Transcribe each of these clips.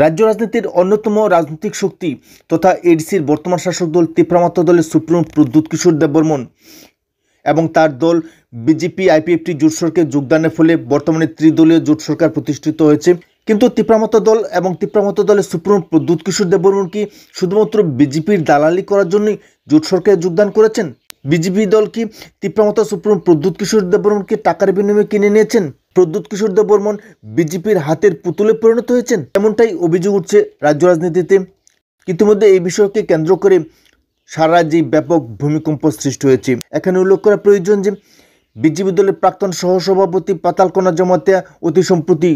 রাজ্য রাজনীতির অন্যতম রাজনৈতিক শক্তি তথা এডিসির বর্তমান শাসক দল তীব্রামাত্রা দলের সুপ্রিমো প্রদ্যুৎ কিশোর দেববর্মন এবং তার দল বিজেপি আইপিএফটি জোট সরকারে যোগদানের ফলে বর্তমানে ত্রিদলীয় জোট সরকার প্রতিষ্ঠিত হয়েছে। কিন্তু তীব্রামাত্রা দল এবং তীব্রামাত্রা দলের সুপ্রিমো প্রদ্যুৎ কিশোর দেববর্মন কি শুধুমাত্র বিজেপির দালালি করার জন্যই জোট সরকারে যোগদান করেছেন? বিজেপি দল কি তীব্রামাত্রা সুপ্রিমো প্রদ্যুৎ কিশোর দেববর্মনকে টাকার বিনিময়ে কিনে নিয়েছেন? প্রদ্যুৎ কিশোর দেববর্মন বিজেপির হাতের পুতুলে পরিণত হয়েছেন, এমনটাই অভিযোগ উঠছে রাজ্য রাজনীতিতে। ইতিমধ্যে এই বিষয়কে কেন্দ্র করে সারা রাজ্যে ব্যাপক ভূমিকম্প সৃষ্টি হয়েছে। এখানে উল্লেখ করা প্রয়োজন যে বিজেপি দলের প্রাক্তন সহসভাপতি পাতালকোনা জমাতিয়া অতি সম্প্রতি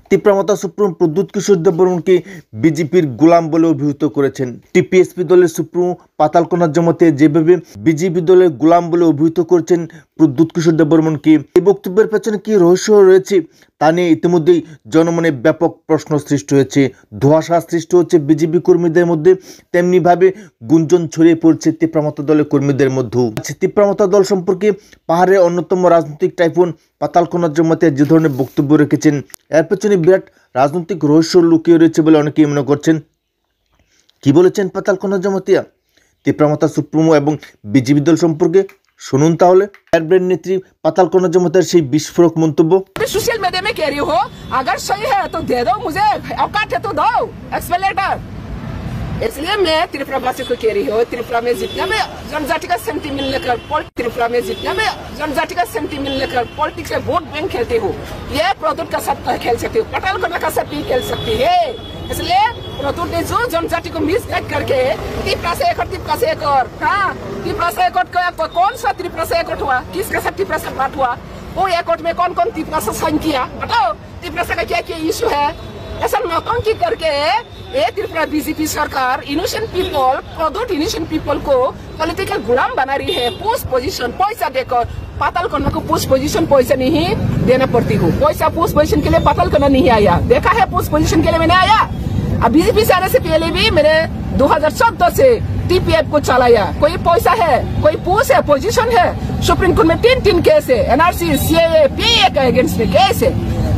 তীব্রামাত্রা সুপ্রিমো প্রদ্যুৎ কিশোর দেববর্মনকে বিজেপির গোলাম বলে অভিহিত করেছেন। টিপিএসপি দলের সুপ্রিমো পাতালকোনা জমাতিয়া যেভাবে বিজেপি দলের গোলাম বলে অভিহিত করেছেন প্রদ্যুৎ কিশোর দেববর্মনকে, এই বক্তব্যের পেছনে কি রহস্য রয়েছে তা নিয়ে ইতিমধ্যেই জনমনে ব্যাপক প্রশ্ন সৃষ্টি হয়েছে, ধোঁয়াশা সৃষ্টি হচ্ছে বিজেপি কর্মীদের মধ্যে, তেমনিভাবে গুঞ্জন ছড়িয়ে পড়ছে তীব্রামাত্রা দলের কর্মীদের মধ্যেও। তীব্রামাত্রা দল সম্পর্কে পাহাড়ের অন্যতম রাজনৈতিক টাইফুন পাতালকোনা জমাতিয়া যে ধরনের বক্তব্য রেখেছেন, এর পেছনে বিরাট রাজনৈতিক রহস্য লুকিয়ে রয়েছে বলে অনেকেই মনে করছেন। কি বলেছেন পাতালকোনা জমাতিয়া তীব্রামাত্রা সুপ্রিমো এবং বিজেপি দল সম্পর্কে? শুনুন তাহলে ব্রেন নেত্রী পাতালকোনা জমাতিয়ার সেই বিস্ফোরক মন্তব্য। सोशल मीडिया में कह रही हो, अगर सही है तो दे दो, मुझे औकात है तो दो एक्सप्लेनेटर। इसलिए मैं त्रिपुरा वासी को कह रही हूँ, त्रिपुरा में जितना भी जनजाति का सेंटीमेंट लेकर त्रिपुरा में जितना भी जनजाति का सेंटीमेंट लेकर पॉलिटिक्स में वोट बैंक खेलते हो, ये प्रद्युत का साथ खेल सकती हो, पातालकोना का साथ भी खेल सकती है। इसलिए प्रद्युत ने जो जनजाति को मिसगाइड करके त्रिपुरा से एक और हाँ, त्रिपुरा से एक और कौन सा त्रिपुरा से एक हुआ, किसका साथ त्रिपुरा से बात हुआ, वो एयरपोर्ट में कौन कौन त्रिपुरा से साइन किया, बताओ त्रिपुरा से का क्या क्या इशू है। ऐसा नौटंकी करके ये त्रिपुरा बीजेपी सरकार innocent people, Pradyut innocent people को पॉलिटिकल गुलाम बना रही है। पोस्ट पोजीशन पैसा देकर पातालकोना को पोस्ट पोजीशन पैसा नहीं देना पड़ती हो, पैसा पोस्ट पोजीशन के लिए पातालकोना नहीं आया, देखा है पोस्ट पोजीशन के लिए मैंने आया। अब बीजेपी से आने से पहले भी मैंने 2014 से टीपीएफ को चलाया, कोई पैसा है, कोई पोस्ट है, पोजीशन है। सुप्रीम कोर्ट में 3 केस है, एनआरसी, सीएए, पीए के अगेंस्ट में केस है।